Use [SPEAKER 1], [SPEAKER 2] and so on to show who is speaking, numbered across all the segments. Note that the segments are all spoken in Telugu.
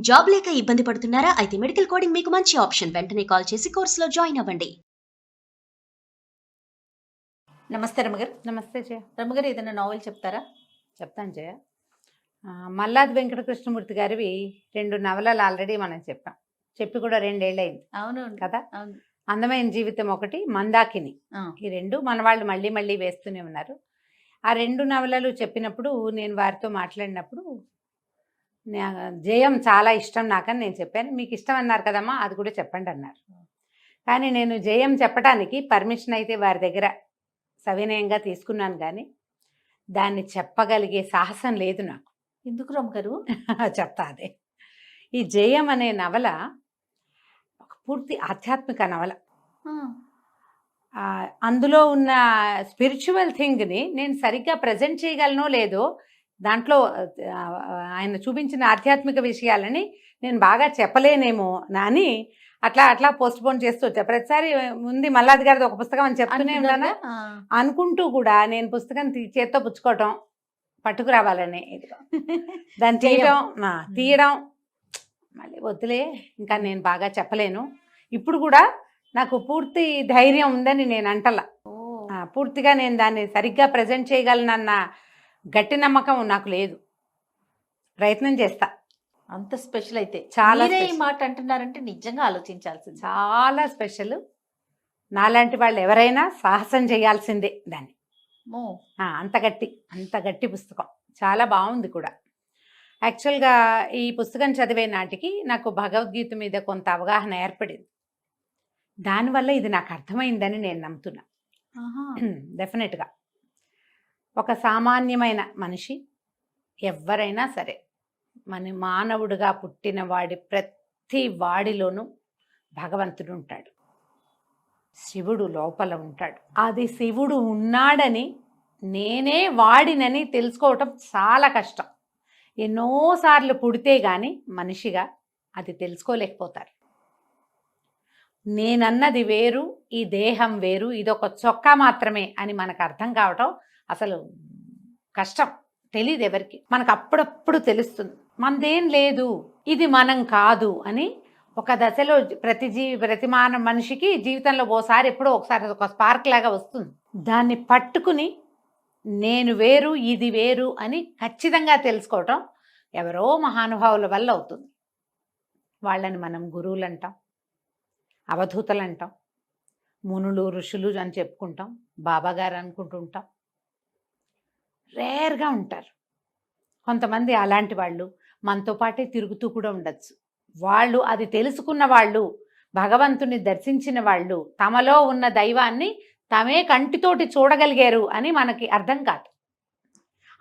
[SPEAKER 1] జాబ్ లేక ఇబ్బంది పడుతున్నారా? అయితే మెడికల్ కోడింగ్ మీకు మంచి ఆప్షన్. వెంటనే కాల్ చేసి కోర్సులో జాయిన్ అవ్వండి.
[SPEAKER 2] నమస్తే రమగారు.
[SPEAKER 3] నమస్తే జయ.
[SPEAKER 2] రమగారు, ఏదైనా నావెల్ చెప్తారా?
[SPEAKER 3] చెప్తాను జయ. మల్లాది వెంకటకృష్ణమూర్తి గారివి 2 నవలలు ఆల్రెడీ మనం చెప్పి కూడా 2 ఏళ్ళయింది.
[SPEAKER 2] అవును
[SPEAKER 3] కదా.
[SPEAKER 2] అవును.
[SPEAKER 3] అందమైన జీవితం ఒకటి, మందాకిని. ఈ 2 మన వాళ్ళు మళ్ళీ మళ్ళీ వేస్తూనే ఉన్నారు. ఆ 2 నవలలు చెప్పినప్పుడు నేను వారితో మాట్లాడినప్పుడు జయం చాలా ఇష్టం నాకని నేను చెప్పాను. మీకు ఇష్టం అన్నారు కదమ్మా, అది కూడా చెప్పండి అన్నారు. కానీ నేను జయం చెప్పడానికి పర్మిషన్ అయితే వారి దగ్గర సవినయంగా తీసుకున్నాను, కానీ దాన్ని చెప్పగలిగే సాహసం లేదు నాకు.
[SPEAKER 2] ఎందుకు రమగారు?
[SPEAKER 3] చెప్తా. అదే ఈ జయం అనే నవల ఒక పూర్తి ఆధ్యాత్మిక నవల. అందులో ఉన్న స్పిరిచువల్ థింగ్ని నేను సరిగ్గా ప్రజెంట్ చేయగలనో లేదో, దాంట్లో ఆయన చూపించిన ఆధ్యాత్మిక విషయాలని నేను బాగా చెప్పలేనేమో అని అట్లా పోస్ట్పోన్ చేస్తూ వచ్చా. ప్రతిసారి ఉంది మల్లాది గారిది ఒక పుస్తకం అని చెప్తూనే ఉన్నానా అనుకుంటూ కూడా నేను పుస్తకం చేత్తో పుచ్చుకోవటం, పట్టుకురావాలని దాన్ని తీయడం మళ్ళీ వద్దులే, ఇంకా నేను బాగా చెప్పలేను. ఇప్పుడు కూడా నాకు పూర్తి ధైర్యం ఉందని నేను అంటలా. పూర్తిగా నేను దాన్ని సరిగ్గా ప్రజెంట్ చేయగలనన్న గట్టి నమ్మకం నాకు లేదు. ప్రయత్నం చేస్తా.
[SPEAKER 2] అంత స్పెషల్ అయితే
[SPEAKER 3] చాలా
[SPEAKER 2] ఈ మాట అంటున్నారంటే నిజంగా ఆలోచించాల్సింది.
[SPEAKER 3] చాలా స్పెషల్. నాలాంటి వాళ్ళు ఎవరైనా సాహసం చేయాల్సిందే దాన్ని. అంత గట్టి పుస్తకం. చాలా బాగుంది కూడా. యాక్చువల్గా ఈ పుస్తకం చదివే నాటికి నాకు భగవద్గీత మీద కొంత అవగాహన ఏర్పడింది. దానివల్ల ఇది నాకు అర్థమైందని నేను నమ్ముతున్నా. డెఫినెట్గా ఒక సామాన్యమైన మనిషి ఎవరైనా సరే, మన మానవుడిగా పుట్టిన వాడి ప్రతి వాడిలోనూ భగవంతుడు ఉంటాడు. శివుడు లోపల ఉంటాడు. అది శివుడు ఉన్నాడని నేనే వాడినని తెలుసుకోవటం చాలా కష్టం. ఎన్నోసార్లు పుడితే గాని మనిషిగా అది తెలుసుకోలేకపోతారు. నేనన్నది వేరు, ఈ దేహం వేరు, ఇదొక చొక్కా మాత్రమే అని మనకు అర్థం కావటం అసలు కష్టం. తెలియదు ఎవరికి. మనకు అప్పుడప్పుడు తెలుస్తుంది మనదేం లేదు, ఇది మనం కాదు అని. ఒక దశలో ప్రతి మనిషికి జీవితంలో ఎప్పుడో ఒకసారి ఒక స్పార్క్ లాగా వస్తుంది. దాన్ని పట్టుకుని నేను వేరు, ఇది వేరు అని ఖచ్చితంగా తెలుసుకోవటం ఎవరో మహానుభావుల వల్ల అవుతుంది. వాళ్ళని మనం గురువులు అంటాం, అవధూతలు అంటాం, మునులు ఋషులు అని చెప్పుకుంటాం, బాబాగారు అనుకుంటుంటాం. రేర్గా ఉంటారు కొంతమంది. అలాంటి వాళ్ళు మనతో పాటే తిరుగుతూ కూడా ఉండొచ్చు. వాళ్ళు అది తెలుసుకున్న వాళ్ళు, భగవంతుని దర్శించిన వాళ్ళు, తమలో ఉన్న దైవాన్ని తమే కంటితోటి చూడగలిగారు అని మనకి అర్థం కాదు.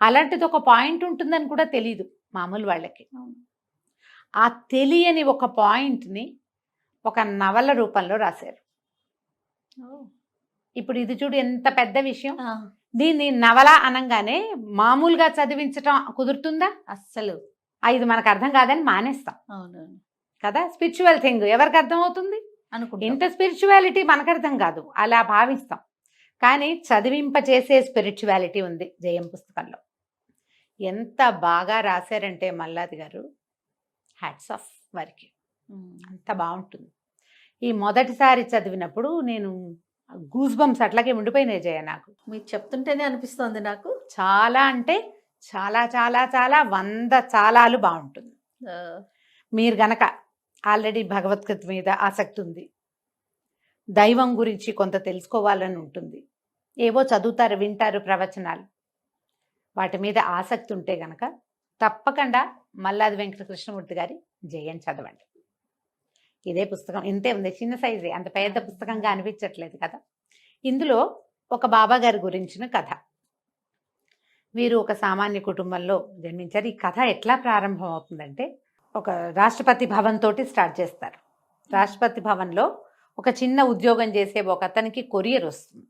[SPEAKER 3] అలాంటిది ఒక పాయింట్ ఉంటుందని కూడా తెలీదు మామూలు వాళ్ళకి. ఆ తెలియని ఒక పాయింట్ని ఒక నవల రూపంలో రాశారు. ఇప్పుడు ఇది చూడు ఎంత పెద్ద విషయం. దీన్ని నవల అనగానే మామూలుగా చదివించటం కుదురుతుందా? అస్సలు. ఇది మనకు అర్థం కాదని మానేస్తాం కదా. స్పిరిచువల్ థింగ్ ఎవరికి అర్థం అవుతుంది అనుకుంటా. ఇంత స్పిరిచువాలిటీ మనకు అర్థం కాదు, అలా భావిస్తాం. కానీ చదివింపచేసే స్పిరిచువాలిటీ ఉంది జయం పుస్తకంలో. ఎంత బాగా రాశారంటే మల్లాది గారు, హ్యాట్స్ ఆఫ్ వారికి. అంత బాగుంటుంది. ఈ మొదటిసారి చదివినప్పుడు నేను గూస్ బంప్స్ అట్లాగే ఉండిపోయినాయి జయ. నాకు
[SPEAKER 2] మీరు చెప్తుంటేనే అనిపిస్తోంది నాకు.
[SPEAKER 3] చాలా అంటే చాలా చాలా చాలా 100 చాలాలు బాగుంటుంది. మీరు గనక ఆల్రెడీ భగవద్గీత మీద ఆసక్తి ఉంది, దైవం గురించి కొంత తెలుసుకోవాలని ఉంటుంది, ఏవో చదువుతారు, వింటారు ప్రవచనాలు, వాటి మీద ఆసక్తి ఉంటే గనక తప్పకుండా మల్లాది వెంకటకృష్ణమూర్తి గారి జయం చదవండి. ఇదే పుస్తకం ఇంతే ఉంది, చిన్న సైజే, అంత పెద్ద పుస్తకంగా అనిపించట్లేదు కదా. ఇందులో ఒక బాబా గారి గురించిన కథ. వీరు ఒక సామాన్య కుటుంబంలో జన్మించారు. ఈ కథ ఎట్లా ప్రారంభం అవుతుందంటే, ఒక రాష్ట్రపతి భవన్ తోటి స్టార్ట్ చేస్తారు. రాష్ట్రపతి భవన్లో ఒక చిన్న ఉద్యోగం చేసే ఒక అతనికి కొరియర్ వస్తుంది.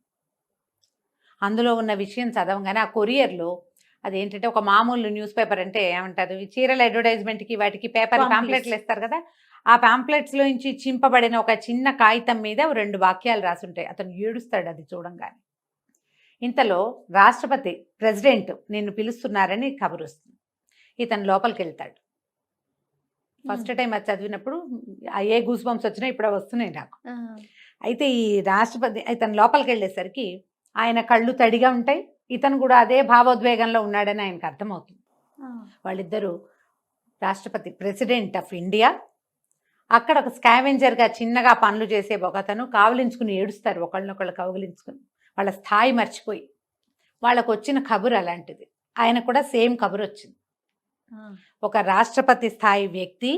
[SPEAKER 3] అందులో ఉన్న విషయం చదవగానే ఆ కొరియర్లో అదేంటంటే ఒక మామూలు న్యూస్ పేపర్ అంటే ఏమంటారు, చీరల అడ్వర్టైజ్మెంట్కి వాటికి పేపర్ పాంప్లెట్లు ఇస్తారు కదా, ఆ పాంప్లెట్స్లో నుంచి చింపబడిన ఒక చిన్న కాగితం మీద 2 వాక్యాలు రాసుంటాయి. అతను ఏడుస్తాడు అది చూడంగానే. ఇంతలో రాష్ట్రపతి ప్రెసిడెంట్ నిన్ను పిలుస్తున్నారని కబురు వస్తుంది. ఇతను లోపలికి వెళ్తాడు. ఫస్ట్ టైం అది చదివినప్పుడు ఏ గూస్ బంప్స్ వచ్చినా ఇప్పుడు వస్తున్నాయి నాకు.
[SPEAKER 2] ఆ,
[SPEAKER 3] అయితే ఈ రాష్ట్రపతి ఇతను లోపలికి వెళ్ళేసరికి ఆయన కళ్ళు తడిగా ఉంటాయి, ఇతను కూడా అదే భావోద్వేగంలో ఉన్నాడని ఆయనకు అర్థమవుతుంది.
[SPEAKER 2] ఆ,
[SPEAKER 3] వాళ్ళిద్దరూ రాష్ట్రపతి ప్రెసిడెంట్ ఆఫ్ ఇండియా, అక్కడ ఒక స్కావెంజర్గా చిన్నగా పనులు చేసే ఒకతను కావలించుకుని ఏడుస్తారు, ఒకళ్ళనొకళ్ళు కౌగిలించుకుని వాళ్ళ స్థాయి మర్చిపోయి. వాళ్ళకు వచ్చిన కబురు అలాంటిది, ఆయన కూడా సేమ్ కబురు వచ్చింది.
[SPEAKER 2] ఆ,
[SPEAKER 3] ఒక రాష్ట్రపతి స్థాయి వ్యక్తి,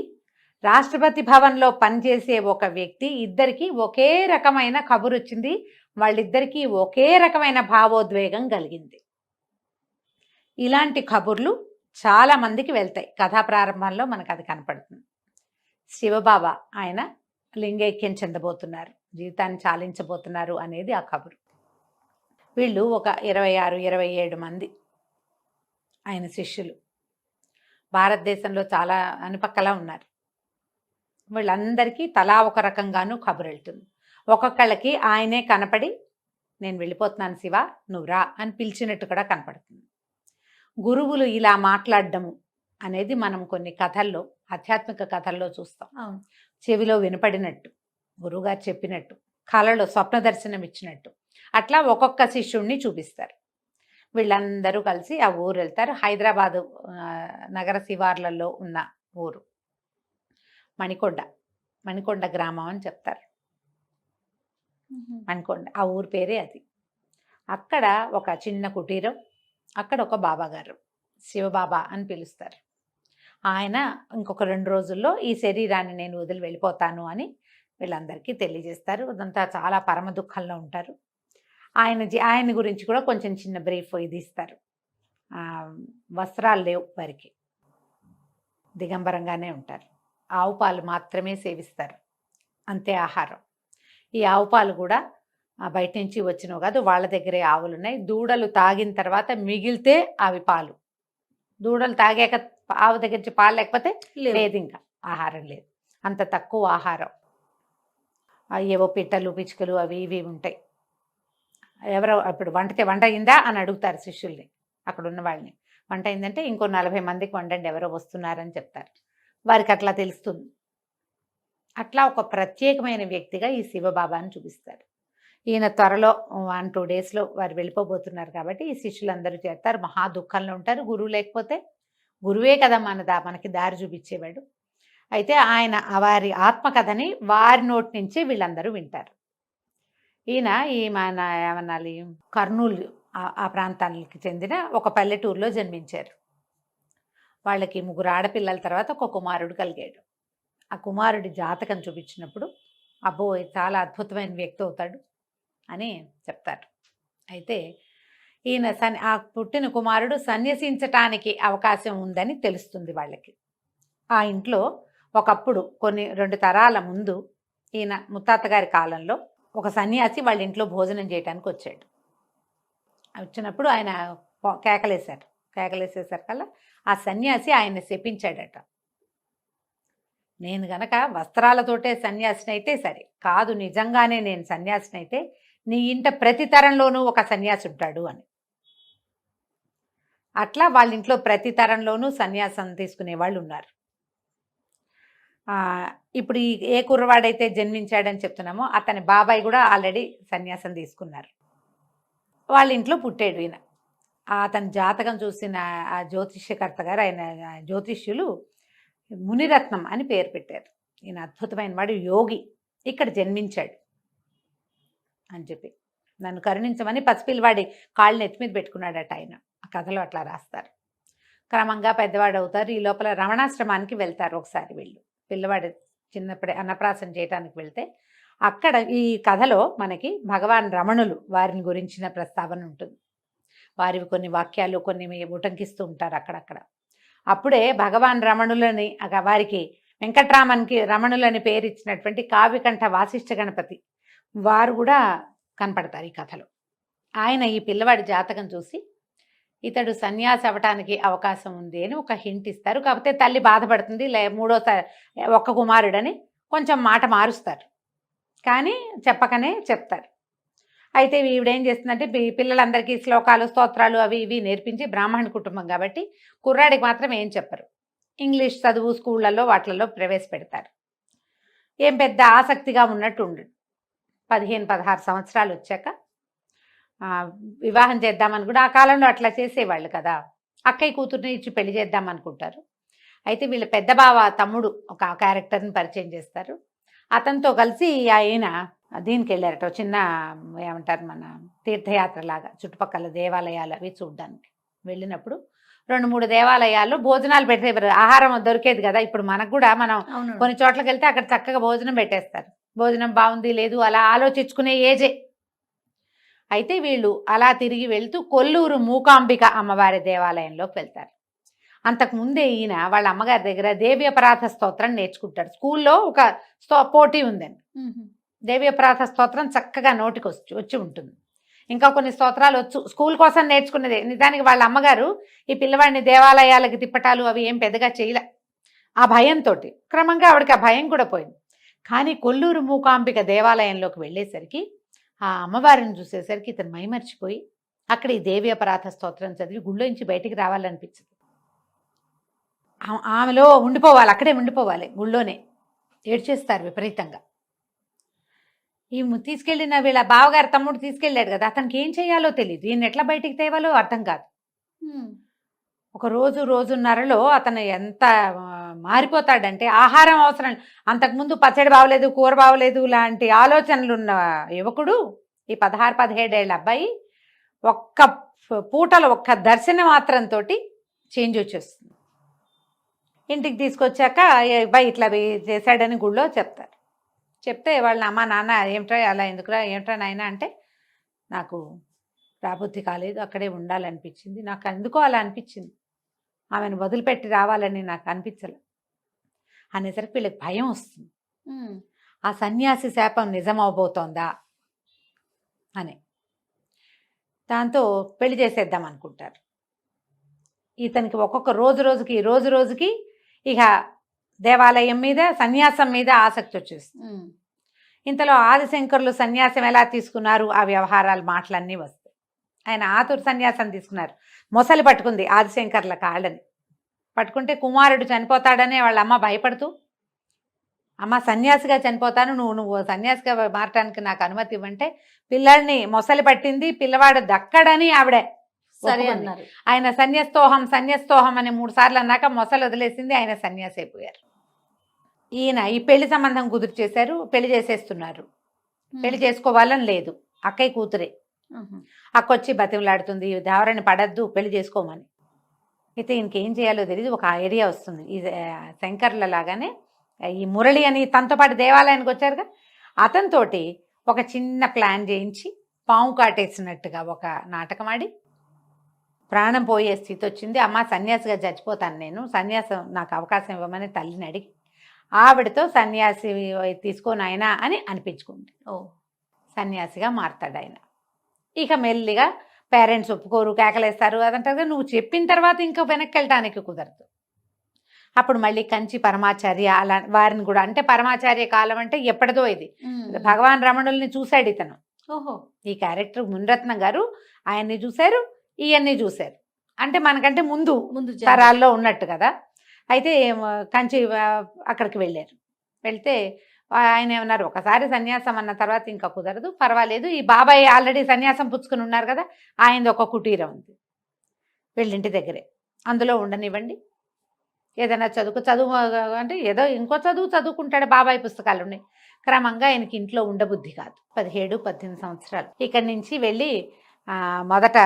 [SPEAKER 3] రాష్ట్రపతి భవన్లో పనిచేసే ఒక వ్యక్తి, ఇద్దరికి ఒకే రకమైన కబురు వచ్చింది, వాళ్ళిద్దరికీ ఒకే రకమైన భావోద్వేగం కలిగింది. ఇలాంటి కబుర్లు చాలా మందికి వెళ్తాయి. కథా ప్రారంభంలో మనకు అది కనపడుతుంది. శివబాబా ఆయన లింగైక్యం చెందబోతున్నారు, జీవితాన్ని చాలించబోతున్నారు అనేది ఆ కబురు. వీళ్ళు ఒక 26-27 మంది ఆయన శిష్యులు భారతదేశంలో చాలా అనిపక్కలా ఉన్నారు. వీళ్ళందరికీ తలా ఒక రకంగానూ కబురు వెళ్తుంది. ఒక్కొక్కళ్ళకి ఆయనే కనపడి నేను వెళ్ళిపోతున్నాను శివ నువ్వు రా అని పిలిచినట్టు కూడా కనపడుతుంది. గురువులు ఇలా మాట్లాడడము అనేది మనం కొన్ని కథల్లో, ఆధ్యాత్మిక కథల్లో చూస్తాం.
[SPEAKER 2] అవును.
[SPEAKER 3] చెవిలో వినపడినట్టు, గురువుగారు చెప్పినట్టు, కళలో స్వప్న దర్శనం ఇచ్చినట్టు, అట్లా ఒక్కొక్క శిష్యుణ్ణి చూపిస్తారు. వీళ్ళందరూ కలిసి ఆ ఊరు వెళ్తారు. హైదరాబాదు నగర శివార్లలో ఉన్న ఊరు మణికొండ గ్రామం అని చెప్తారు. మణికొండ ఆ ఊరు పేరే అది. అక్కడ ఒక చిన్న కుటీరం, అక్కడ ఒక బాబాగారు శివబాబా అని పిలుస్తారు. ఆయన ఇంకొక 2 రోజుల్లో ఈ శరీరాన్ని నేను వదిలి వెళ్ళిపోతాను అని వీళ్ళందరికీ తెలియజేస్తారు. అదంతా చాలా పరమ దుఃఖంలో ఉంటారు. ఆయన గురించి కూడా కొంచెం చిన్న బ్రీఫ్ ఇది ఇస్తారు. వస్త్రాలు లేవు వారికి, దిగంబరంగానే ఉంటారు. ఆవు పాలు మాత్రమే సేవిస్తారు, అంతే ఆహారం. ఈ ఆవు పాలు కూడా బయట నుంచి వచ్చినవి కాదు, వాళ్ళ దగ్గరే ఆవులు ఉన్నాయి. దూడలు తాగిన తర్వాత మిగిలితే అవి పాలు, దూడలు తాగాక ఆవు దగ్గర నుంచి పాలు లేకపోతే లేదు, ఇంకా ఆహారం లేదు. అంత తక్కువ ఆహారం. ఏవో పిట్టలు పిచ్చుకలు అవి ఇవి ఉంటాయి. ఎవరో ఇప్పుడు వంట అయిందా అని అడుగుతారు శిష్యుల్ని, అక్కడ ఉన్న వాళ్ళని. వంట అయిందంటే ఇంకో 40 మందికి వండండి, ఎవరో వస్తున్నారని చెప్తారు. వారికి అట్లా తెలుస్తుంది. అట్లా ఒక ప్రత్యేకమైన వ్యక్తిగా ఈ శివబాబాని చూపిస్తారు. ఈయన త్వరలో 1-2 డేస్లో వారు వెళ్ళిపోబోతున్నారు కాబట్టి ఈ శిష్యులందరూ చేస్తారు. మహా దుఃఖంలో ఉంటారు. గురువు లేకపోతే, గురువే కదా మనకి దారి చూపించేవాడు. అయితే ఆయన వారి ఆత్మకథని వారి నోటి నుంచి వీళ్ళందరూ వింటారు. ఈయన మన ఏమనాలి, కర్నూలు ఆ ప్రాంతానికి చెందిన ఒక పల్లెటూరులో జన్మించారు. వాళ్ళకి 3 ఆడపిల్లల తర్వాత ఒక కుమారుడు కలిగాడు. ఆ కుమారుడి జాతకం చూపించినప్పుడు అబ్బో చాలా అద్భుతమైన వ్యక్తి అవుతాడు అని చెప్తారు. అయితే ఈయన ఆ పుట్టిన కుమారుడు సన్యసించటానికి అవకాశం ఉందని తెలుస్తుంది వాళ్ళకి. ఆ ఇంట్లో ఒకప్పుడు 2 తరాల ముందు ఈయన ముత్తాతగారి కాలంలో ఒక సన్యాసి వాళ్ళ ఇంట్లో భోజనం చేయడానికి వచ్చాడు. వచ్చినప్పుడు ఆయన కేకలేసేసరికల్లా ఆ సన్యాసి ఆయన శపించాడట. నేను గనక వస్త్రాలతోటే సన్యాసిని అయితే సరే, కాదు నిజంగానే నేను సన్యాసిని అయితే నీ ఇంట ప్రతి తరంలోనూ ఒక సన్యాసి ఉంటాడు అని. అట్లా వాళ్ళ ఇంట్లో ప్రతి తరంలోనూ సన్యాసం తీసుకునే వాళ్ళు ఉన్నారు. ఇప్పుడు ఏ కుర్రవాడైతే జన్మించాడని చెప్తున్నామో అతని బాబాయ్ కూడా ఆల్రెడీ సన్యాసం తీసుకున్నారు. వాళ్ళ ఇంట్లో పుట్టాడు ఈయన. అతని జాతకం చూసిన ఆ జ్యోతిష్యకర్త గారు, ఆయన జ్యోతిష్యులు మునిరత్నం అని పేరు పెట్టారు. ఈయన అద్భుతమైన వాడు, యోగి, ఇక్కడ జన్మించాడు అని చెప్పి నన్ను కరుణించమని పసిపిల్లవాడి కాళ్ళని ఎత్తి మీద పెట్టుకున్నాడట ఆయన. ఆ కథలో అట్లా రాస్తారు. క్రమంగా పెద్దవాడు అవుతారు. ఈ లోపల రమణాశ్రమానికి వెళ్తారు ఒకసారి వీళ్ళు. పిల్లవాడు చిన్నప్పుడే అన్నప్రాసన చేయడానికి వెళ్తే అక్కడ ఈ కథలో మనకి భగవాన్ రమణులు వారిని గురించిన ప్రస్తావన ఉంటుంది. వారివి కొన్ని వాక్యాలు కొన్ని ఉటంకిస్తూ ఉంటారు అక్కడక్కడ. అప్పుడే భగవాన్ రమణులని వారికి వెంకట్రామన్కి రమణులని పేరు ఇచ్చినటువంటి కావ్యకంఠ వాసిష్ఠ గణపతి వారు కూడా కనపడతారు ఈ కథలో. ఆయన ఈ పిల్లవాడి జాతకం చూసి ఇతడు సన్యాసి అవ్వటానికి అవకాశం ఉంది అని ఒక హింట్ ఇస్తారు. కాకపోతే తల్లి బాధపడుతుంది, మూడోసారి ఒక్క కుమారుడని కొంచెం మాట మారుస్తారు, కానీ చెప్పకనే చెప్తారు. అయితే ఈవిడేం చేస్తుందంటే పిల్లలందరికీ శ్లోకాలు స్తోత్రాలు అవి ఇవి నేర్పించి, బ్రాహ్మణ కుటుంబం కాబట్టి కుర్రాడికి మాత్రం ఏం చెప్పరు. ఇంగ్లీష్ చదువు స్కూళ్ళల్లో వాటిలలో ప్రవేశపెడతారు. ఏం పెద్ద ఆసక్తిగా ఉన్నట్టు ఉండడు. 15-16 సంవత్సరాలు వచ్చాక వివాహం చేద్దామని కూడా ఆ కాలంలో అట్లా చేసేవాళ్ళు కదా. అక్కయ్య కూతుర్ని ఇచ్చి పెళ్లి చేద్దాం అనుకుంటారు. అయితే వీళ్ళ పెద్ద బావ తమ్ముడు ఒక క్యారెక్టర్ని పరిచయం చేస్తారు. అతనితో కలిసి ఆయన దీనికి వెళ్ళారట, చిన్న ఏమంటారు మన తీర్థయాత్ర లాగా చుట్టుపక్కల దేవాలయాలు అవి చూడడానికి వెళ్ళినప్పుడు 2-3 దేవాలయాల్లో భోజనాలు పెట్టే ఆహారం దొరికేది కదా. ఇప్పుడు మనకు కూడా మనం కొన్ని చోట్లకి వెళ్తే అక్కడ చక్కగా భోజనం పెట్టేస్తారు. భోజనం బాగుంది లేదు అలా ఆలోచించుకునే ఏజే. అయితే వీళ్ళు అలా తిరిగి వెళ్తూ కొల్లూరు మూకాంబిక అమ్మవారి దేవాలయంలోకి వెళ్తారు. అంతకుముందే ఈయన వాళ్ళ అమ్మగారి దగ్గర దేవ్యపరాధ స్తోత్రం నేర్చుకుంటాడు. స్కూల్లో ఒక పోటీ ఉందండి. దేవ్యపరాధ స్తోత్రం చక్కగా నోటికి వచ్చి ఉంటుంది. ఇంకా కొన్ని స్తోత్రాలు వచ్చు, స్కూల్ కోసం నేర్చుకున్నదే. నిజానికి వాళ్ళ అమ్మగారు ఈ పిల్లవాడిని దేవాలయాలకి తిప్పటాలు అవి ఏం పెద్దగా చేయలే. ఆ భయంతో క్రమంగా ఆవిడకి ఆ భయం కూడా పోయింది. కానీ కొల్లూరు మూకాంబిక దేవాలయంలోకి వెళ్ళేసరికి ఆ అమ్మవారిని చూసేసరికి ఇతను మైమర్చిపోయి అక్కడ ఈ దేవ్యపరాధ స్తోత్రం చదివి గుళ్ళోంచి బయటికి రావాలనిపించింది. ఆమెలో ఉండిపోవాలి, అక్కడే ఉండిపోవాలి, గుళ్ళోనే ఏడ్చేస్తారు విపరీతంగా. ఈ తీసుకెళ్ళిన వీళ్ళ బావగారు తమ్ముడు తీసుకెళ్ళాడు కదా, అతనికి ఏం చేయాలో తెలియదు, ఈయన ఎట్లా బయటికి తేవాలో అర్థం కాదు. ఒక రోజున్నరలో అతను ఎంత మారిపోతాడంటే ఆహారం అవసరం. అంతకుముందు పచ్చడి బావలేదు, కూర బావలేదు లాంటి ఆలోచనలు ఉన్న యువకుడు, ఈ 16-17 ఏళ్ళ అబ్బాయి ఒక్క పూటలో ఒక్క దర్శనం మాత్రంతో చేంజ్ వచ్చేస్తుంది. ఇంటికి తీసుకొచ్చాక అబ్బాయి ఇట్లా చేశాడని గుళ్ళో చెప్తారు. చెప్తే వాళ్ళ అమ్మ నాన్న ఏమిట్రా అలా ఎందుకురా, ఏమిట్రా నాయన అంటే, నాకు రాబుద్ధి కాలేదు, అక్కడే ఉండాలనిపించింది, నాకు ఎందుకో అలా అనిపించింది, ఆమెను వదిలిపెట్టి రావాలని నాకు అనిపించలే అనేసరికి వీళ్ళకి భయం వస్తుంది. ఆ సన్యాసి శాపం నిజమవబోతోందా అని దాంతో పెళ్లి చేసేద్దాం అనుకుంటారు. ఇతనికి ఒక్కొక్క రోజుకి ఇక దేవాలయం మీద సన్యాసం మీద ఆసక్తి వచ్చేస్తుంది. ఇంతలో ఆదిశంకరులు సన్యాసం ఎలా తీసుకున్నారు ఆ వ్యవహారాలు మాటలన్నీ వస్తాయి. ఆయన ఆతురు సన్యాసం తీసుకున్నారు. మొసలి పట్టుకుంది ఆదిశంకర్ల కాళ్ళని. పట్టుకుంటే కుమారుడు చనిపోతాడనే వాళ్ళ అమ్మ భయపడుతూ, అమ్మ సన్యాసిగా చనిపోతాను, నువ్వు సన్యాసిగా మారటానికి నాకు అనుమతి ఇవ్వంటే పిల్లాడిని మొసలి పట్టింది, పిల్లవాడు దక్కడని ఆవిడ
[SPEAKER 2] సరే అన్నారు.
[SPEAKER 3] ఆయన సన్యాస్తోహం అని 3 సార్లు అన్నాక మొసలు వదిలేసింది, ఆయన సన్యాసి అయిపోయారు. ఈయన ఈ పెళ్లి సంబంధం కుదురు చేశారు, పెళ్లి చేసేస్తున్నారు. పెళ్లి చేసుకోవాలని లేదు, అక్కయ్య కూతురే. అక్కొచ్చి బతిమలాడుతుంది, దేవరాన్ని పడద్దు పెళ్లి చేసుకోమని. అయితే ఇంకేం చేయాలో తెలియదు, ఒక ఐడియా వస్తుంది. ఈ శంకర్ల లాగానే ఈ మురళి అని తనతో పాటు దేవాలయానికి వచ్చారుగా, అతనితోటి ఒక చిన్న ప్లాన్ చేయించి పాము కాటేసినట్టుగా ఒక నాటకం ఆడి ప్రాణం పోయే స్థితి వచ్చింది. అమ్మ సన్యాసిగా చచ్చిపోతాను నేను, సన్యాసం నాకు అవకాశం ఇవ్వమని తల్లిని అడిగి ఆవిడతో సన్యాసి తీసుకోను ఆయన అని అనిపించుకుంది. సన్యాసిగా మారతాడు ఆయన. ఇక మెల్లిగా పేరెంట్స్ ఒప్పుకోరు, కేకలేస్తారు, అదంటారు. నువ్వు చెప్పిన తర్వాత ఇంకా వెనక్కి వెళ్ళటానికి కుదరదు. అప్పుడు మళ్ళీ కంచి పరమాచార్య అలా వారిని కూడా, అంటే పరమాచార్య కాలం అంటే ఎప్పటిదో ఇది. భగవాన్ రమణుల్ని చూశాడు ఇతను. ఈ క్యారెక్టర్ మునిరత్నం గారు ఆయన్ని చూశారు, ఇవన్నీ చూశారు. అంటే మనకంటే ముందు తరాల్లో ఉన్నట్టు కదా. అయితే కంచి అక్కడికి వెళ్ళారు. వెళ్తే ఆయన ఏమన్నారు, ఒకసారి సన్యాసం అన్న తర్వాత ఇంకా కుదరదు, పర్వాలేదు, ఈ బాబాయ్ ఆల్రెడీ సన్యాసం పుచ్చుకుని ఉన్నారు కదా, ఆయనది ఒక కుటీరం ఉంది వీళ్ళింటి దగ్గరే, అందులో ఉండనివ్వండి, ఏదైనా చదువు అంటే ఏదో ఇంకో చదువుకుంటాడు, బాబాయ్ పుస్తకాలు ఉన్నాయి. క్రమంగా ఆయనకి ఇంట్లో ఉండబుద్ధి కాదు. 17-18 సంవత్సరాలు ఇక్కడి నుంచి వెళ్ళి మొదట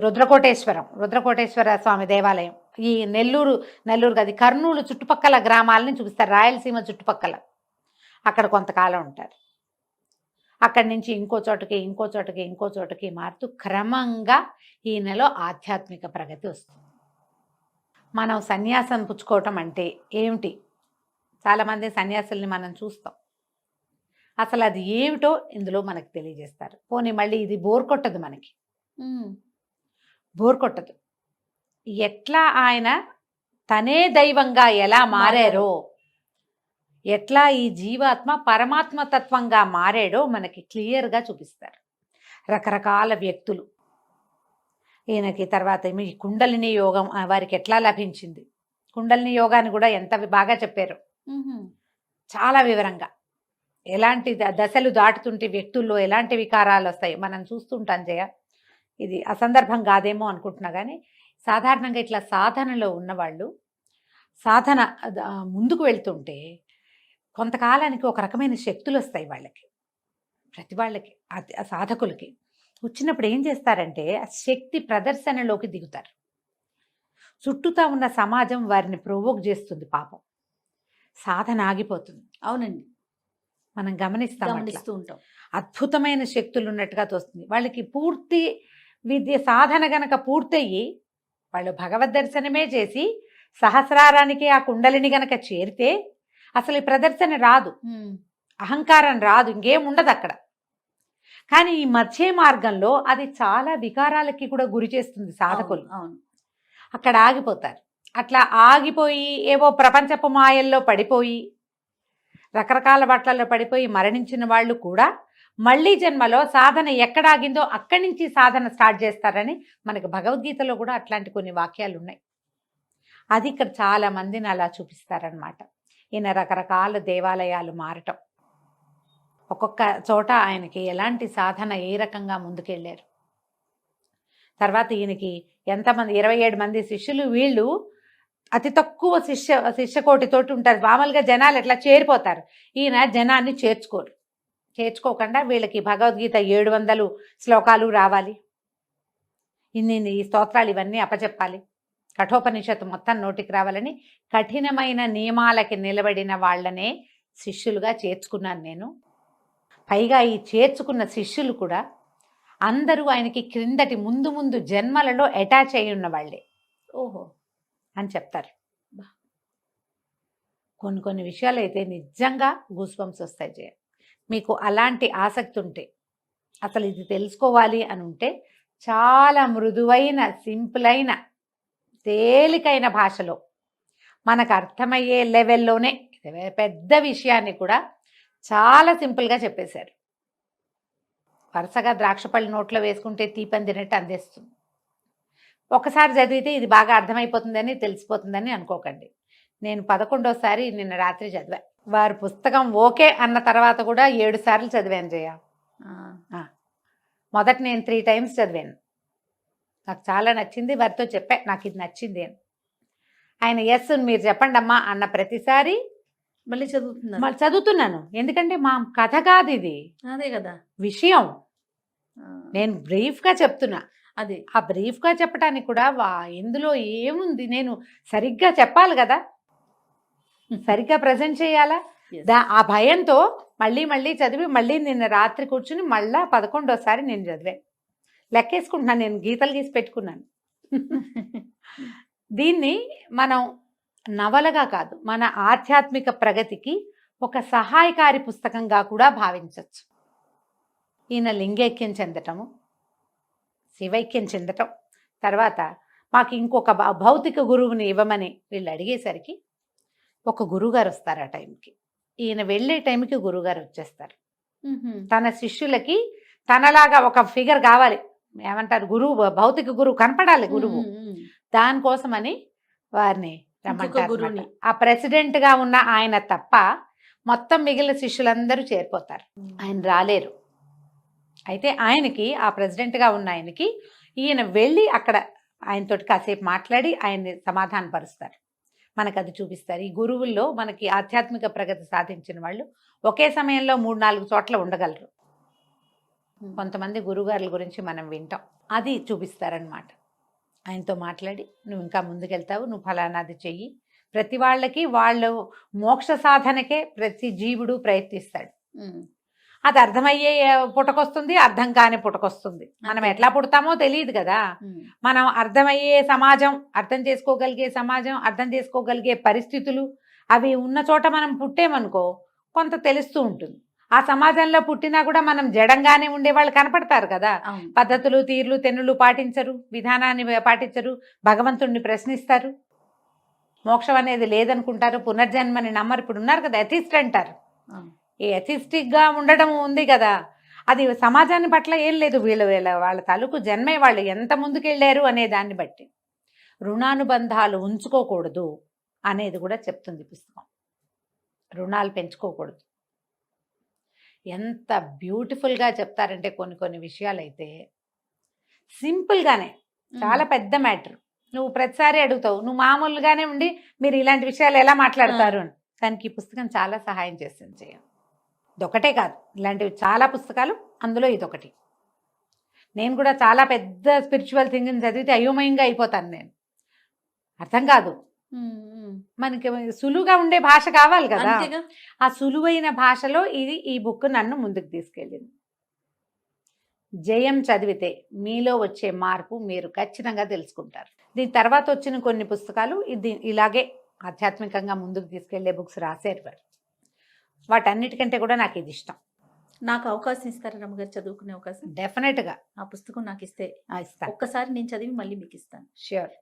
[SPEAKER 3] రుద్రకోటేశ్వర స్వామి దేవాలయం, ఈ నెల్లూరు గది కర్నూలు చుట్టుపక్కల గ్రామాలని చూపిస్తారు, రాయలసీమ చుట్టుపక్కల. అక్కడ కొంతకాలం ఉంటారు. అక్కడి నుంచి ఇంకో చోటకి మారుతూ క్రమంగా ఈయనలో ఆధ్యాత్మిక ప్రగతి వస్తుంది. మనం సన్యాసం పుచ్చుకోవటం అంటే ఏమిటి, చాలామంది సన్యాసుల్ని మనం చూస్తాం, అసలు అది ఏమిటో ఇందులో మనకు తెలియజేస్తారు. పోనీ మళ్ళీ ఇది బోర్ కొట్టదు, మనకి బోర్ కొట్టదు. ఎట్లా ఆయన తనే దైవంగా ఎలా మారారో, ఎట్లా ఈ జీవాత్మ పరమాత్మ తత్వంగా మారాడో మనకి క్లియర్గా చూపిస్తారు. రకరకాల వ్యక్తులు, ఈయనకి తర్వాత ఈ కుండలిని యోగం వారికి ఎట్లా లభించింది, కుండలిని యోగాని కూడా ఎంత బాగా చెప్పారు, చాలా వివరంగా. ఎలాంటి దశలు దాటుతుంటే వ్యక్తుల్లో ఎలాంటి వికారాలు వస్తాయి మనం చూస్తుంటాం జయ. ఇది అసందర్భం కాదేమో అనుకుంటున్నా, కానీ సాధారణంగా ఇట్లా సాధనలో ఉన్నవాళ్ళు సాధన ముందుకు వెళ్తుంటే కొంతకాలానికి ఒక రకమైన శక్తులు వస్తాయి వాళ్ళకి, ప్రతి వాళ్ళకి, ఆ సాధకులకి వచ్చినప్పుడు ఏం చేస్తారంటే ఆ శక్తి ప్రదర్శనలోకి దిగుతారు. చుట్టూతా ఉన్న సమాజం వారిని ప్రొవోక్ చేస్తుంది, పాపం సాధన ఆగిపోతుంది.
[SPEAKER 2] అవునండి,
[SPEAKER 3] మనం గమనిస్తూ
[SPEAKER 2] ఉంటాం.
[SPEAKER 3] అద్భుతమైన శక్తులు ఉన్నట్టుగా తోస్తుంది వాళ్ళకి. పూర్తి విద్య సాధన గనక పూర్తయ్యి వాళ్ళు భగవద్ దర్శనమే చేసి సహస్రారానికి ఆ కుండలిని గనక చేరితే అసలు ఈ ప్రదర్శన రాదు, అహంకారం రాదు, ఇంకేం ఉండదు అక్కడ. కానీ ఈ మధ్య మార్గంలో అది చాలా వికారాలకి కూడా గురి చేస్తుంది సాధకులు.
[SPEAKER 2] అవును,
[SPEAKER 3] అక్కడ ఆగిపోతారు. అట్లా ఆగిపోయి ఏవో ప్రపంచపు మాయల్లో పడిపోయి రకరకాల బట్టలలో పడిపోయి మరణించిన వాళ్ళు కూడా మళ్ళీ జన్మలో సాధన ఎక్కడ ఆగిందో అక్కడి నుంచి సాధన స్టార్ట్ చేస్తారని మనకు భగవద్గీతలో కూడా అట్లాంటి కొన్ని వాక్యాలు ఉన్నాయి. అది ఇక్కడ చాలా మందిని అలా చూపిస్తారనమాట. ఈయన రకరకాల దేవాలయాలు మారటం, ఒక్కొక్క చోట ఆయనకి ఎలాంటి సాధన ఏ రకంగా ముందుకెళ్ళారు. తర్వాత ఈయనకి ఎంతమంది 27 మంది శిష్యులు. వీళ్ళు అతి తక్కువ శిష్యకోటితోటి ఉంటారు. మామూలుగా జనాలు ఎట్లా చేరిపోతారు, ఈయన జనాన్ని చేర్చుకోకుండా వీళ్ళకి భగవద్గీత 700 శ్లోకాలు రావాలి, ఇన్ని స్తోత్రాలు ఇవన్నీ అప్పచెప్పాలి, కఠోపనిషత్తు మొత్తం నోటికి రావాలని కఠినమైన నియమాలకి నిలబడిన వాళ్ళనే శిష్యులుగా చేర్చుకున్నాను నేను. పైగా ఈ చేర్చుకున్న శిష్యులు కూడా అందరూ ఆయనకి క్రిందటి ముందు జన్మలలో అటాచ్ అయి ఉన్న వాళ్ళే
[SPEAKER 2] ఓహో
[SPEAKER 3] అని చెప్తారు. కొన్ని విషయాలు అయితే నిజంగా గూస్బంప్స్ వస్తాయి జయ. మీకు అలాంటి ఆసక్తి ఉంటే, అసలు ఇది తెలుసుకోవాలి అని ఉంటే, చాలా మృదువైన సింపుల్ అయిన తేలికైన భాషలో మనకు అర్థమయ్యే లెవెల్లోనే పెద్ద విషయాన్ని కూడా చాలా సింపుల్గా చెప్పేశారు. వరుసగా ద్రాక్షపళ్ళు నోట్లో వేసుకుంటే తీపందినట్టు అందిస్తుంది. ఒకసారి చదివితే ఇది బాగా అర్థమైపోతుందని తెలిసిపోతుందని అనుకోకండి. నేను 11వ నిన్న రాత్రి చదివా. వారి పుస్తకం ఓకే అన్న తర్వాత కూడా 7 సార్లు చదివాను జయ. మొదట నేను 3 టైమ్స్ చదివాను. నాకు చాలా నచ్చింది. వారితో చెప్పా నాకు ఇది నచ్చింది అని. ఆయన ఎస్ మీరు చెప్పండి అమ్మా అన్న ప్రతిసారి
[SPEAKER 2] మళ్ళీ
[SPEAKER 3] చదువుతున్నాను. ఎందుకంటే మా కథ కాదు ఇది,
[SPEAKER 2] అదే కదా
[SPEAKER 3] విషయం. నేను బ్రీఫ్గా చెప్తున్నా.
[SPEAKER 2] అది
[SPEAKER 3] ఆ బ్రీఫ్గా చెప్పడానికి కూడా ఇందులో ఏముంది, నేను సరిగ్గా చెప్పాలి కదా, సరిగ్గా ప్రజెంట్ చేయాలా. ఆ భయంతో మళ్ళీ చదివి మళ్ళీ నిన్న రాత్రి కూర్చుని మళ్ళా 11వ నేను చదివాను. లెక్కేసుకుంటున్నాను, నేను గీతలు గీసి పెట్టుకున్నాను. దీన్ని మనం నవలగా కాదు, మన ఆధ్యాత్మిక ప్రగతికి ఒక సహాయకారి పుస్తకంగా కూడా భావించవచ్చు. ఈయన లింగైక్యం చెందటము, శివైక్యం చెందటం, తర్వాత మాకు ఇంకొక భౌతిక గురువుని ఇవ్వమని వీళ్ళు అడిగేసరికి ఒక గురువుగారు వస్తారు. ఆ టైంకి ఈయన వెళ్ళే టైంకి గురువుగారు వచ్చేస్తారు. తన శిష్యులకి తనలాగా ఒక ఫిగర్ కావాలి, ఏమంటారు గురువు, భౌతిక గురువు కనపడాలి గురువు. దానికోసమని వారిని రమ్మంటారు. ఆ ప్రెసిడెంట్గా ఉన్న ఆయన తప్ప మొత్తం మిగిలిన శిష్యులందరూ చేరిపోతారు. ఆయన రాలేరు. అయితే ఆయనకి, ఆ ప్రెసిడెంట్గా ఉన్న ఆయనకి, ఈయన వెళ్ళి అక్కడ ఆయనతోటి కాసేపు మాట్లాడి ఆయన్ని సమాధానపరుస్తారు. మనకు అది చూపిస్తారు. ఈ గురువుల్లో మనకి ఆధ్యాత్మిక ప్రగతి సాధించిన వాళ్ళు ఒకే సమయంలో 3-4 చోట్ల ఉండగలరు. కొంతమంది గురువుగారుల గురించి మనం వింటాం, అది చూపిస్తారనమాట. ఆయనతో మాట్లాడి నువ్వు ఇంకా ముందుకెళ్తావు, నువ్వు ఫలానాది చెయ్యి. ప్రతి వాళ్ళకి వాళ్ళు మోక్ష సాధనకే ప్రతి జీవుడు ప్రయత్నిస్తాడు. అది అర్థమయ్యే పుటకొస్తుంది, అర్థం కాని పుటకొస్తుంది. మనం ఎట్లా పుడతామో తెలియదు కదా. మనం అర్థమయ్యే సమాజం, అర్థం చేసుకోగలిగే సమాజం, అర్థం చేసుకోగలిగే పరిస్థితులు అవి ఉన్న చోట మనం పుట్టేమనుకో కొంత తెలుస్తూ ఉంటుంది. ఆ సమాజంలో పుట్టినా కూడా మనం జడంగానే ఉండేవాళ్ళు కనపడతారు కదా. పద్ధతులు, తీర్లు, తెన్నులు పాటించరు, విధానాన్ని పాటించరు, భగవంతుడిని ప్రశ్నిస్తారు, మోక్షం అనేది లేదనుకుంటారు, పునర్జన్మని నమ్మరు. ఇప్పుడు ఉన్నారు కదా ఎథిస్ట్ అంటారు. ఈ ఎథిస్టిక్గా ఉండడం ఉంది కదా, అది సమాజాన్ని పట్ల ఏం లేదు. వాళ్ళ తాలూకు జన్మే వాళ్ళు ఎంత ముందుకెళ్ళారు అనే దాన్ని బట్టి. రుణానుబంధాలు ఉంచుకోకూడదు, అనేది కూడా చెప్తుంది పుస్తకం. రుణాలు పెంచుకోకూడదు. ఎంత బ్యూటిఫుల్గా చెప్తారంటే కొన్ని కొన్ని విషయాలు అయితే సింపుల్గానే, చాలా పెద్ద మ్యాటర్. నువ్వు ప్రతిసారి అడుగుతావు, నువ్వు మామూలుగానే ఉండి మీరు ఇలాంటి విషయాలు ఎలా మాట్లాడతారు అని. దానికి ఈ పుస్తకం చాలా సహాయం చేస్తుంది జయ. ఇదొకటే కాదు, ఇలాంటివి చాలా పుస్తకాలు, అందులో ఇదొకటి. నేను కూడా చాలా పెద్ద స్పిరిచువల్ థింగ్ని చదివితే అయోమయంగా అయిపోతాను నేను. అర్థం కాదు, మనకి సులువుగా ఉండే భాష కావాలి కదా.
[SPEAKER 2] అంతేగా.
[SPEAKER 3] ఆ సులువైన భాషలో ఈ బుక్ నన్ను ముందుకు తీసుకెళ్ళింది. జయం చదివితే మీలో వచ్చే మార్పు మీరు ఖచ్చితంగా తెలుసుకుంటారు. దీని తర్వాత వచ్చిన కొన్ని పుస్తకాలు ఇలాగే ఆధ్యాత్మికంగా ముందుకు తీసుకెళ్లే బుక్స్ రాశారు వారు. వాటన్నిటికంటే కూడా నాకు ఇది ఇష్టం.
[SPEAKER 2] నాకు అవకాశం ఇస్తారా రమ్మగారు, చదువుకునే అవకాశం?
[SPEAKER 3] డెఫినెట్గా
[SPEAKER 2] ఆ పుస్తకం నాకు ఇస్తే
[SPEAKER 3] ఇస్తాను.
[SPEAKER 2] ఒక్కసారి నేను చదివి మళ్ళీ మీకు ఇస్తాను.
[SPEAKER 3] ష్యూర్.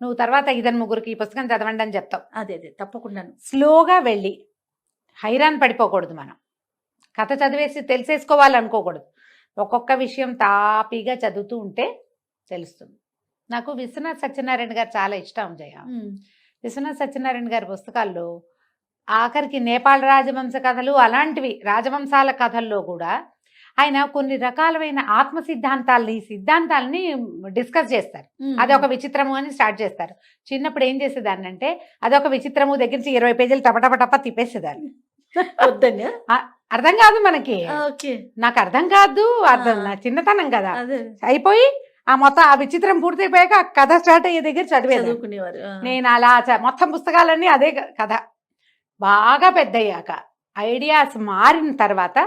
[SPEAKER 3] నువ్వు తర్వాత 5 ముగ్గురికి ఈ పుస్తకం చదవండి అని చెప్తావు.
[SPEAKER 2] అదే తప్పకుండా.
[SPEAKER 3] స్లోగా వెళ్ళి హైరాన్ పడిపోకూడదు. మనం కథ చదివేసి తెలిసేసుకోవాలనుకోకూడదు. ఒక్కొక్క విషయం తాపీగా చదువుతూ ఉంటే తెలుస్తుంది. నాకు విశ్వనాథ్ సత్యనారాయణ గారు చాలా ఇష్టం జయ. విశ్వనాథ్ సత్యనారాయణ గారి పుస్తకాల్లో ఆఖరికి నేపాల్ రాజవంశ కథలు, అలాంటివి రాజవంశాల కథల్లో కూడా ఆయన కొన్ని రకాలైన ఆత్మ సిద్ధాంతాలని డిస్కస్ చేస్తారు. అదొక విచిత్రము అని స్టార్ట్ చేస్తారు. చిన్నప్పుడు ఏం చేసేదాన్ని అంటే అదొక విచిత్రము దగ్గర నుంచి 20 పేజీలు టపటపటప తిప్పేసేదాన్ని.
[SPEAKER 2] వద్దని
[SPEAKER 3] అర్థం కాదు మనకి. నాకు అర్థం కాదు, నా చిన్నతనం కదా. అయిపోయి ఆ మొత్తం ఆ విచిత్రం పూర్తయిపోయాక ఆ కథ స్టార్ట్ అయ్యే దగ్గర
[SPEAKER 2] చదువుకునేవారు.
[SPEAKER 3] నేను అలా మొత్తం పుస్తకాలన్నీ అదే కథ. బాగా పెద్ద అయ్యాక ఐడియాస్ మారిన తర్వాత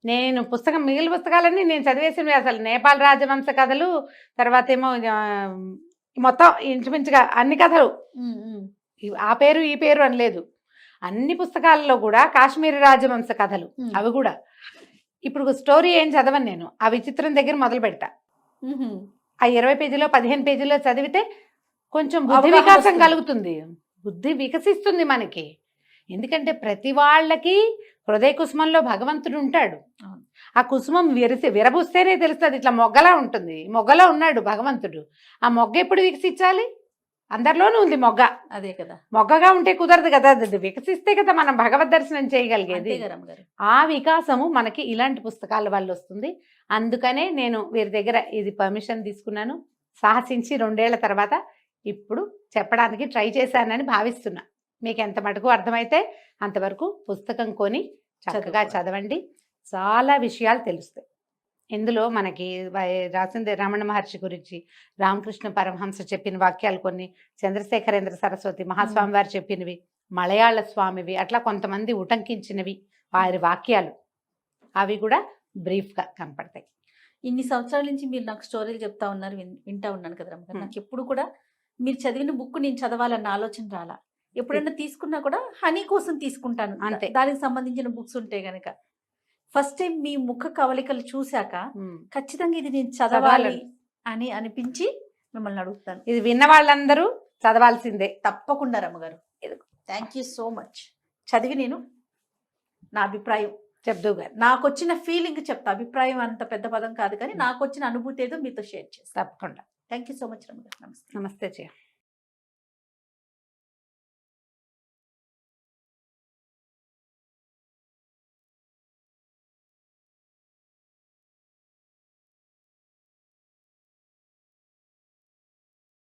[SPEAKER 3] నేను మిగిలిన పుస్తకాలన్నీ నేను చదివేసినవి. అసలు నేపాల్ రాజవంశ కథలు, తర్వాత ఏమో మొత్తం ఇంచుమించుగా అన్ని కథలు, ఆ పేరు ఈ పేరు అని లేదు. అన్ని పుస్తకాలలో కూడా కాశ్మీరీ రాజవంశ కథలు, అవి కూడా. ఇప్పుడు స్టోరీ ఏం చదవను నేను, ఆ విచిత్రం దగ్గర మొదలు పెడతా. ఆ 20 పేజీలో 15 పేజీలో చదివితే కొంచెం బుద్ధి వికాసం కలుగుతుంది, బుద్ధి వికసిస్తుంది మనకి. ఎందుకంటే ప్రతి వాళ్ళకి హృదయ కుసుమంలో భగవంతుడు ఉంటాడు. ఆ కుసుమం విరబూస్తేనే తెలుస్తుంది. ఇట్లా మొగ్గలా ఉంటుంది, మొగ్గలా ఉన్నాడు భగవంతుడు. ఆ మొగ్గ ఎప్పుడు వికసించాలి? అందరిలోనూ ఉంది మొగ్గ.
[SPEAKER 2] అదే కదా.
[SPEAKER 3] మొగ్గగా ఉంటే కుదరదు కదా, అది వికసిస్తే కదా మనం భగవద్ దర్శనం చేయగలిగేది. ఆ వికాసము మనకి ఇలాంటి పుస్తకాల వల్ల వస్తుంది. అందుకనే నేను వీరి దగ్గర ఇది పర్మిషన్ తీసుకున్నాను, సాహసించి 2 ఏళ్ల తర్వాత ఇప్పుడు చెప్పడానికి ట్రై చేశానని భావిస్తున్నా. మీకు ఎంత మటుకు అర్థమైతే అంతవరకు పుస్తకం కొని చక్కగా చదవండి, చాలా విషయాలు తెలుస్తాయి. ఇందులో మనకి రాసింది రమణ మహర్షి గురించి, రామకృష్ణ పరమహంస చెప్పిన వాక్యాలు కొన్ని, చంద్రశేఖరేంద్ర సరస్వతి మహాస్వామి వారు చెప్పినవి, మలయాళ స్వామివి, అట్లా కొంతమంది ఉటంకించినవి వారి వాక్యాలు, అవి కూడా బ్రీఫ్గా కనపడతాయి.
[SPEAKER 2] ఇన్ని సంవత్సరాల నుంచి మీరు నాకు స్టోరీలు చెప్తా ఉన్నారు, వింటా ఉన్నాను కదా రమ్మగారు. నాకు ఎప్పుడు కూడా మీరు చదివిన బుక్ నేను చదవాలన్న ఆలోచన రాలా. ఎప్పుడైనా తీసుకున్నా కూడా హనీ కోసం తీసుకుంటాను అంతే, దానికి సంబంధించిన బుక్స్ ఉంటే గనక. ఫస్ట్ టైం మీ ముఖ కవలికలు చూశాక ఖచ్చితంగా ఇది నేను చదవాలి అని అనిపించి మిమ్మల్ని అడుగుతాను.
[SPEAKER 3] ఇది విన్న వాళ్ళందరూ చదవాల్సిందే
[SPEAKER 2] తప్పకుండా రమ్మగారు. Thank you so much. చదివి నేను నా అభిప్రాయం
[SPEAKER 3] చెప్దు గారు,
[SPEAKER 2] నాకు వచ్చిన ఫీలింగ్ చెప్తా. అభిప్రాయం అంత పెద్ద పదం కాదు కానీ నాకు వచ్చిన అనుభూతి ఏదో మీతో షేర్ చేస్తాను
[SPEAKER 3] తప్పకుండా.
[SPEAKER 2] థ్యాంక్ యూ సో మచ్ రమ్మగారు. నమస్తే.
[SPEAKER 3] నమస్తే జయ.